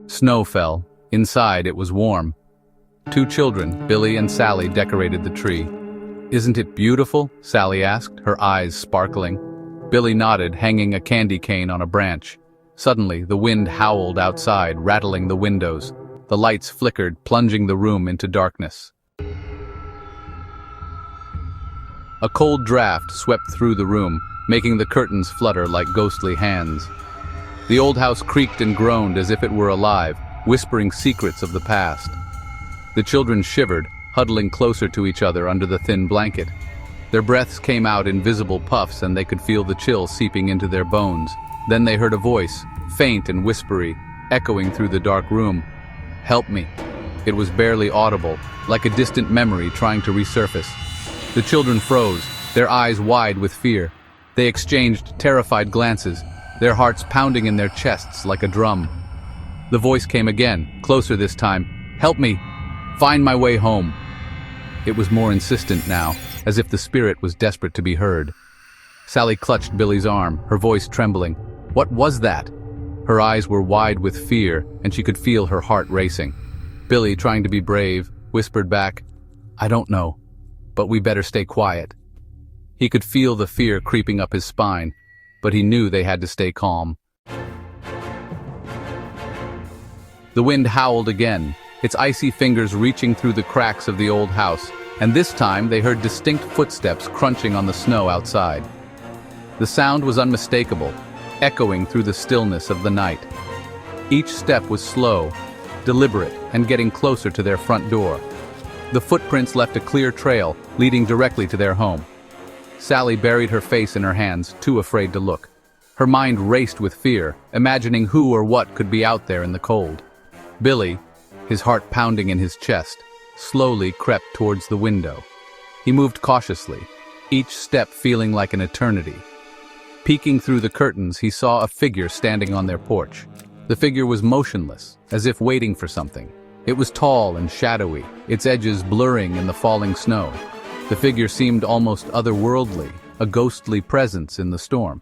Snow fell. Inside, it was warm. Two children, Billy and Sally, decorated the tree. "Isn't it beautiful?" Sally asked, her eyes sparkling. Billy nodded, hanging a candy cane on a branch. Suddenly, the wind howled outside, rattling the windows. The lights flickered, plunging the room into darkness. A cold draft swept through the room, making the curtains flutter like ghostly hands. The old house creaked and groaned as if it were alive, whispering secrets of the past. The children shivered, huddling closer to each other under the thin blanket. Their breaths came out in visible puffs and they could feel the chill seeping into their bones. Then they heard a voice, faint and whispery, echoing through the dark room. "Help me." It was barely audible, like a distant memory trying to resurface. The children froze, their eyes wide with fear. They exchanged terrified glances, their hearts pounding in their chests like a drum. The voice came again, closer this time. "Help me! Find my way home." It was more insistent now, as if the spirit was desperate to be heard. Sally clutched Billy's arm, her voice trembling. What was that? Her eyes were wide with fear, and she could feel her heart racing. Billy, trying to be brave, whispered back, "I don't know, but we better stay quiet." He could feel the fear creeping up his spine, but he knew they had to stay calm. The wind howled again, its icy fingers reaching through the cracks of the old house, and this time they heard distinct footsteps crunching on the snow outside. The sound was unmistakable, echoing through the stillness of the night. Each step was slow, deliberate, and getting closer to their front door. The footprints left a clear trail, leading directly to their home. Sally buried her face in her hands, too afraid to look. Her mind raced with fear, imagining who or what could be out there in the cold. Billy, his heart pounding in his chest, slowly crept towards the window. He moved cautiously, each step feeling like an eternity. Peeking through the curtains, he saw a figure standing on their porch. The figure was motionless, as if waiting for something. It was tall and shadowy, its edges blurring in the falling snow. The figure seemed almost otherworldly, a ghostly presence in the storm.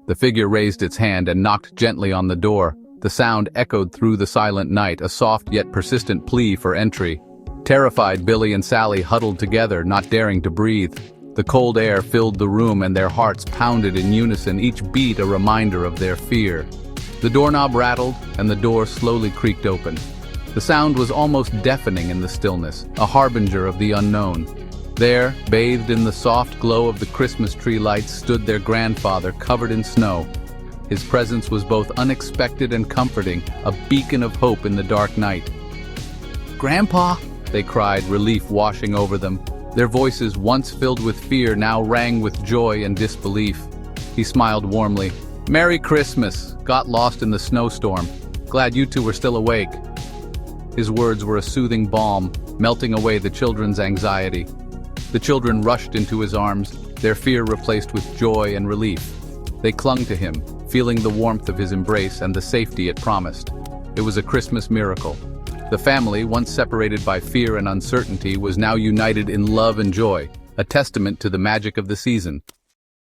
The figure raised its hand and knocked gently on the door. The sound echoed through the silent night, a soft yet persistent plea for entry. Terrified, Billy and Sally huddled together, not daring to breathe. The cold air filled the room and their hearts pounded in unison, each beat a reminder of their fear. The doorknob rattled and the door slowly creaked open. The sound was almost deafening in the stillness, a harbinger of the unknown. There, bathed in the soft glow of the Christmas tree lights, stood their grandfather covered in snow. His presence was both unexpected and comforting, a beacon of hope in the dark night. "Grandpa!" they cried, relief washing over them. Their voices, once filled with fear, now rang with joy and disbelief. He smiled warmly. "Merry Christmas! Got lost in the snowstorm. Glad you two were still awake." His words were a soothing balm, melting away the children's anxiety. The children rushed into his arms, their fear replaced with joy and relief. They clung to him, feeling the warmth of his embrace and the safety it promised. It was a Christmas miracle. The family, once separated by fear and uncertainty, was now united in love and joy, a testament to the magic of the season.